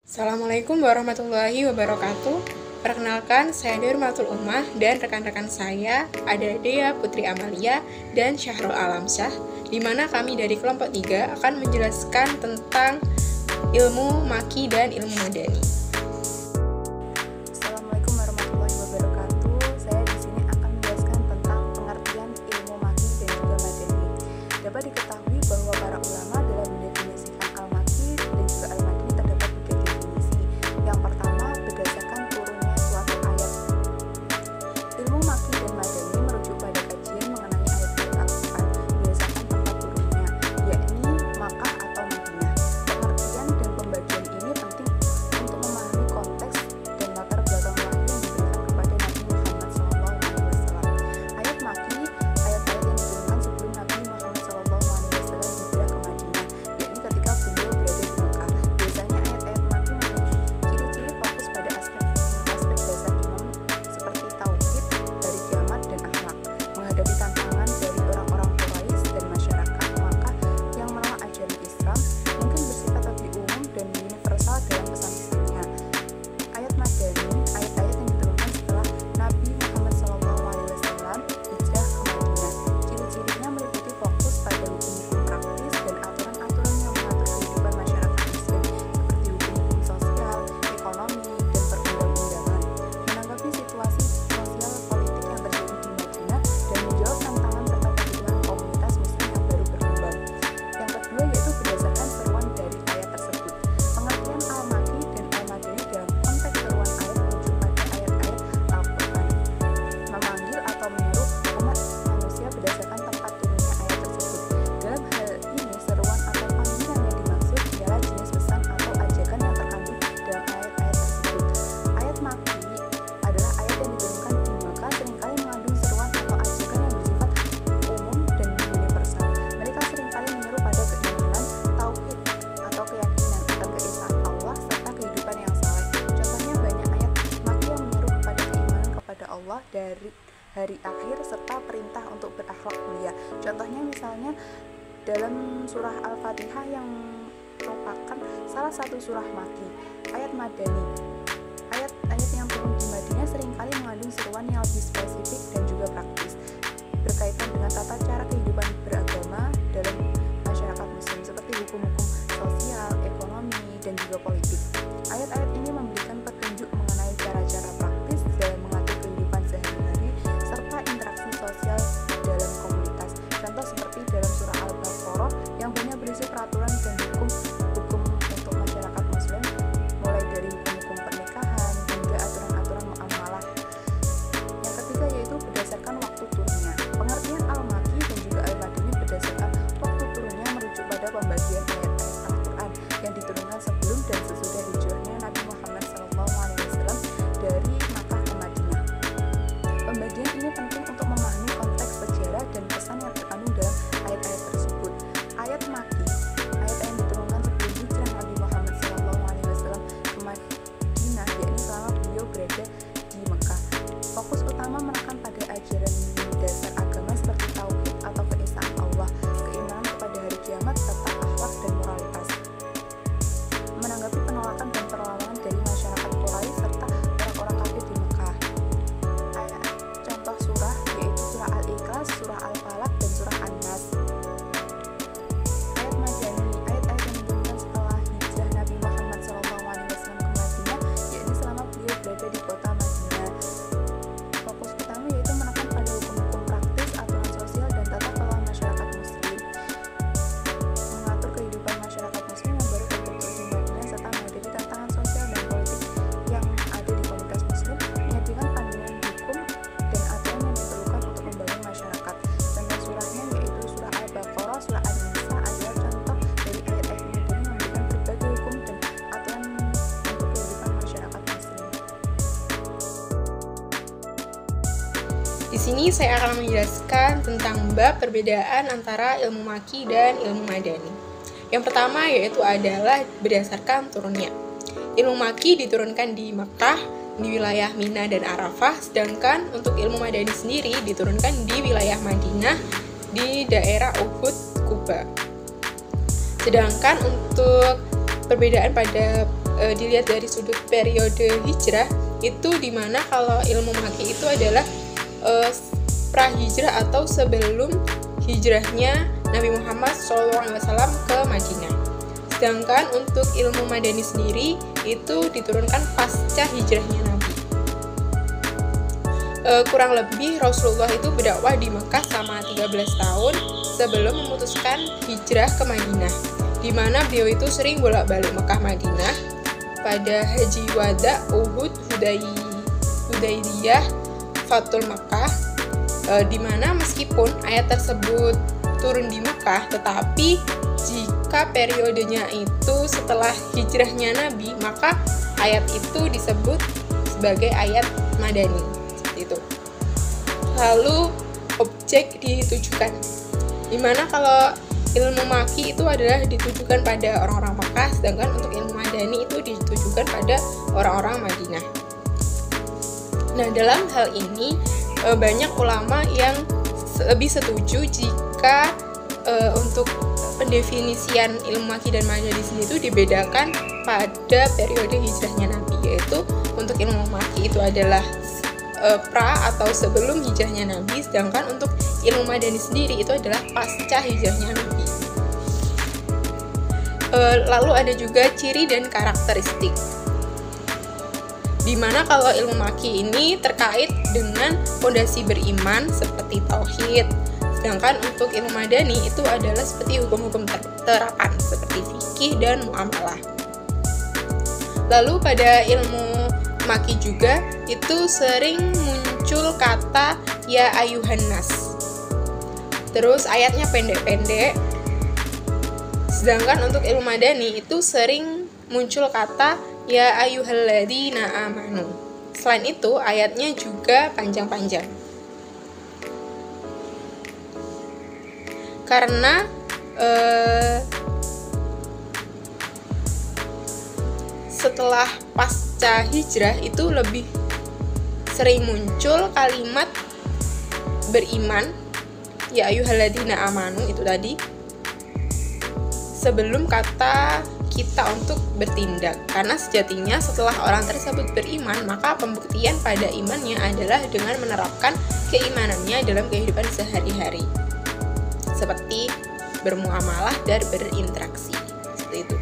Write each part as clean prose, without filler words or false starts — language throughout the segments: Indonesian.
Assalamualaikum warahmatullahi wabarakatuh. Perkenalkan, saya Nurmatul Ummah dan rekan-rekan saya ada Dea Putri Amalia dan Syahrul Alamsyah, di mana kami dari kelompok 3 akan menjelaskan tentang ilmu maki dan ilmu madani. Assalamualaikum warahmatullahi wabarakatuh. Saya di sini akan menjelaskan tentang pengertian ilmu maki dan juga madani. Dapat diketahui bahwa para ulama dalam mendefinisikan al-maki dan juga al-madani terdapat 3 definisi. Yang pertama, berdasarkan turunnya suatu ayat. Ilmu maki dan madani merujuk pada kajian mengenai ayat-ayat Al-Quran berdasarkan tempat turunnya, yakni Makkah atau Madinah. Pengertian dan pembagian ini penting untuk memahami konteks dan latar belakang wahyu yang diberikan kepada Nabi Muhammad SAW. Ayat maki, ayat-ayat yang diturunkan sebelum Nabi Muhammad SAW hijrah ke Madinah, yakni ketika beliau berada di Makkah. Biasanya ayat-ayat maki memiliki ciri-ciri fokus pada aspek dasar iman seperti tauhid, hari kiamat, dan akhlak, menghadapi tantangan dari orang-orang Quraisy dan masyarakat Makkah yang menolak ajaran Islam, mungkin bersifat lebih umum dan universal dalam pesan-pesannya. Ayat madani, ayat-ayat yang diturunkan setelah Nabi Muhammad SAW hijrah ke Madinah. Ciri-cirinya meliputi fokus pada hukum-hukum praktis dan aturan-aturan yang mengatur kehidupan masyarakat Muslim seperti hukum-hukum sosial, ekonomi, dan perundang-undangan, menanggapi situasi sosial politik yang terjadi di Madinah dan menjawab tantangan serta kebutuhan komunitas Muslim yang baru berkembang. Yang kedua yaitu berdasarkan seruan dari ayat tersebut. Pengertian al-maki dan al-madani dalam konteks seruan ayat merujuk pada ayat-ayat Al-Quran, memanggil atau menyeru umat manusia berdasarkan tempat turunnya ayat tersebut. Dalam hal ini, seruan atau panggilan yang dimaksud ialah jenis pesan atau ajakan yang terkandung dalam ayat-ayat tersebut. Ayat maki adalah ayat yang diturunkan di Makkah, seringkali mengandung seruan atau ajakan yang bersifat umum dan universal. Mereka seringkali menyeru pada keimanan, tauhid atau keyakinan akan keesaan Allah serta kehidupan yang saleh. Contohnya banyak ayat maki yang menyeru kepada keimanan kepada Allah dari hari akhir serta perintah untuk berakhlak mulia. Contohnya misalnya dalam surah Al-Fatihah yang merupakan salah satu surah maki. Ayat madani, ayat-ayat yang turun di Madinah seringkali mengandung seruan yang lebih spesifik dan juga praktis, berkaitan dengan tata cara kehidupan beragama dalam masyarakat Muslim seperti hukum-hukum sosial, ekonomi, dan juga politik. Ayat-ayat ini memberikan petunjuk mengenai cara-cara praktis dalam mengatur kehidupan sehari-hari serta interaksi sosial dalam komunitas. Contoh seperti dalam surah Al-Baqarah yang banyak berisi peraturan dan hukum untuk masyarakat Muslim, mulai dari hukum-hukum pernikahan hingga aturan-aturan muamalah. Yang ketiga yaitu berdasarkan waktu turunnya. Pengertian al-maki dan juga al-madani berdasarkan waktu turunnya merujuk pada pembagian ayat-ayat Al-Quran yang diturunkan sebelum dan sesudah hijrahnya Nabi Muhammad SAW dari Makkah ke Madinah. Pembagian ini penting untuk memahami konteks sejarah dan pesan yang terkandung dalam ayat-ayat tersebut. Ayat maki, ayat yang diturunkan sebelum hijrah Nabi Muhammad SAW ke Madinah, yakni selama beliau berada di Mekah. Fokus utama menekan pada ajaran dasar agama seperti tauhid atau keesaan Allah, keimanan kepada hari kiamat, serta akhlak dan moralitas. Menanggapi penolakan dan perlawanan dari masyarakat Quraisy serta orang-orang kafir di Mekah. Contoh surah yaitu surah Al-Ikhlas, surah Al-Falaq, dan surah An-Nas. Ayat madani, ayat-ayat yang diturunkan setelah hijrah Nabi Muhammad SAW ke Madinah, yakni selama beliau berada di kota Madinah. Fokus utama yaitu menekan pada hukum-hukum praktis, aturan sosial, dan tata kelola masyarakat Muslim, mengatur kehidupan masyarakat Muslim yang baru terbentuk di Madinah serta menghadapi tantangan sosial dan politik yang ada di komunitas Muslim, menyediakan panduan hukum dan aturan yang diperlukan untuk membangun masyarakat. Contoh surahnya yaitu surah Al-Baqarah, surah An-Nisa adalah contoh dari ayat-ayat madani memberikan berbagai hukum dan aturan untuk kehidupan masyarakat Muslim. Di sini saya akan menjelaskan tentang bab perbedaan antara ilmu maki dan ilmu madani. Yang pertama yaitu adalah berdasarkan turunnya. Ilmu maki diturunkan di Makkah, di wilayah Mina dan Arafah, sedangkan untuk ilmu madani sendiri diturunkan di wilayah Madinah, di daerah Uhud, Kuba. Sedangkan untuk perbedaan pada dilihat dari sudut periode hijrah, itu dimana kalau ilmu maki itu adalah pra-hijrah atau sebelum hijrahnya Nabi Muhammad SAW ke Madinah. Sedangkan untuk ilmu madani sendiri itu diturunkan pasca hijrahnya Nabi. Kurang lebih Rasulullah itu berdakwah di Mekah selama 13 tahun sebelum memutuskan hijrah ke Madinah, di mana beliau itu sering bolak-balik Mekah Madinah pada Haji Wada, Uhud, Hudaybiyah, Fathul Mekah, di mana meskipun ayat tersebut turun di Mekah, tetapi jika periodenya itu setelah hijrahnya Nabi, maka ayat itu disebut sebagai ayat madani, seperti itu. Lalu objek ditujukan, dimana kalau ilmu maki itu adalah ditujukan pada orang-orang Mekah, sedangkan untuk ilmu madani itu ditujukan pada orang-orang Madinah. Nah, dalam hal ini banyak ulama yang lebih setuju jika untuk pendefinisian ilmu maki dan madani sendiri itu dibedakan pada periode hijrahnya Nabi, yaitu untuk ilmu maki itu adalah pra atau sebelum hijrahnya Nabi, sedangkan untuk ilmu madani sendiri itu adalah pasca hijrahnya Nabi. Lalu ada juga ciri dan karakteristik, dimana kalau ilmu maki ini terkait dengan fondasi beriman seperti tauhid, sedangkan untuk ilmu madani itu adalah seperti hukum-hukum terapan seperti fikih dan muamalah. Lalu pada ilmu maki juga itu sering muncul kata ya ayuhan nas, terus ayatnya pendek-pendek. Sedangkan untuk ilmu madani itu sering muncul kata ya ayyuhalladzina amanu. Selain itu ayatnya juga panjang-panjang. Karena setelah pasca hijrah itu lebih sering muncul kalimat beriman ya ayyuhalladzina amanu itu tadi sebelum kata kita untuk bertindak, karena sejatinya setelah orang tersebut beriman, maka pembuktian pada imannya adalah dengan menerapkan keimanannya dalam kehidupan sehari-hari, seperti bermuamalah dan berinteraksi, seperti itu.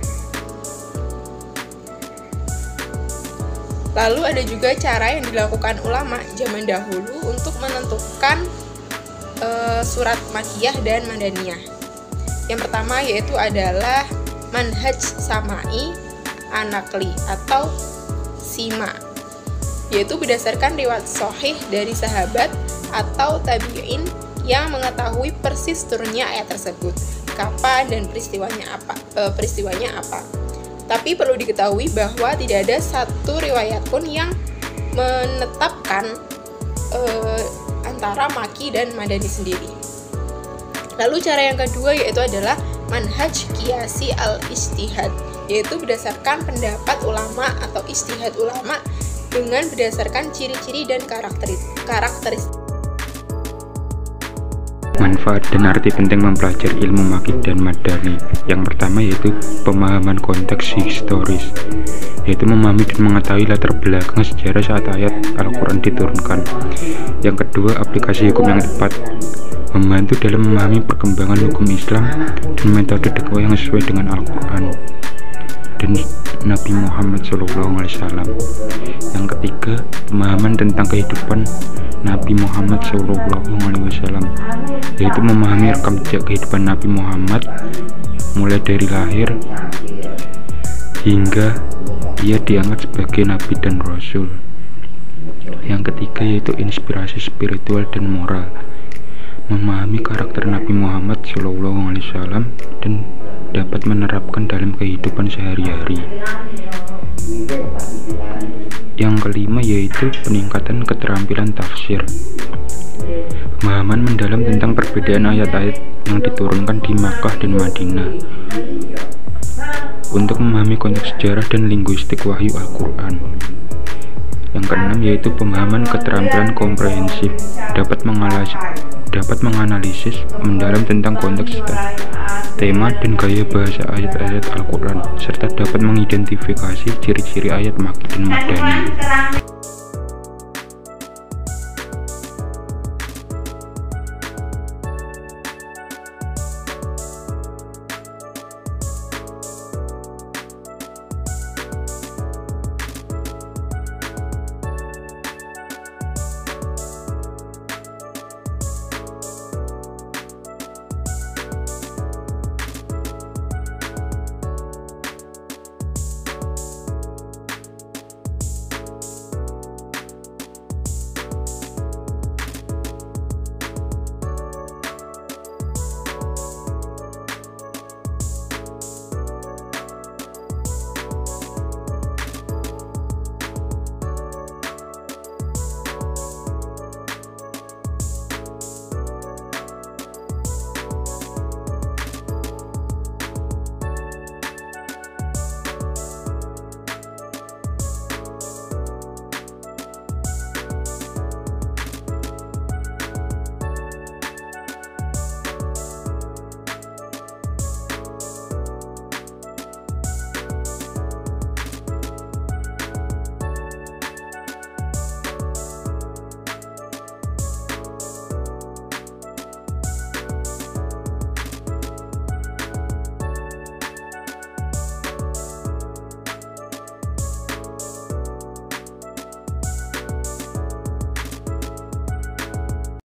Lalu ada juga cara yang dilakukan ulama zaman dahulu untuk menentukan surat makiyah dan madaniyah. Yang pertama yaitu adalah manhaj samai anakli atau sima, yaitu berdasarkan riwayat sahih dari sahabat atau tabi'in yang mengetahui persis turunnya ayat tersebut, kapan dan peristiwanya apa. Tapi perlu diketahui bahwa tidak ada satu riwayat pun yang menetapkan antara maki dan madani sendiri. Lalu cara yang kedua yaitu adalah manhaj qiyasi al-ijtihad, yaitu berdasarkan pendapat ulama atau ijtihad ulama dengan berdasarkan ciri-ciri dan karakteristik. Manfaat dan arti penting mempelajari ilmu maki dan madani. Yang pertama yaitu pemahaman konteks historis, yaitu memahami dan mengetahui latar belakang sejarah saat ayat Al-Quran diturunkan. Yang kedua, aplikasi hukum yang tepat, membantu dalam memahami perkembangan hukum Islam dan metode dakwah yang sesuai dengan Al-Quran dan Nabi Muhammad SAW. Yang ketiga, pemahaman tentang kehidupan Nabi Muhammad SAW, yaitu memahami rekam jejak kehidupan Nabi Muhammad mulai dari lahir hingga ia diangkat sebagai Nabi dan Rasul. Yang ketiga yaitu inspirasi spiritual dan moral, memahami karakter Nabi Muhammad SAW dan dapat menerapkan dalam kehidupan sehari-hari. Yang kelima yaitu peningkatan keterampilan tafsir, pemahaman mendalam tentang perbedaan ayat-ayat yang diturunkan di Makkah dan Madinah untuk memahami konteks sejarah dan linguistik wahyu Al-Quran. Yang keenam yaitu pemahaman keterampilan komprehensif, dapat menganalisis mendalam tentang konteks tema dan gaya bahasa ayat-ayat Al-Quran, serta dapat mengidentifikasi ciri-ciri ayat Makki dan Madani.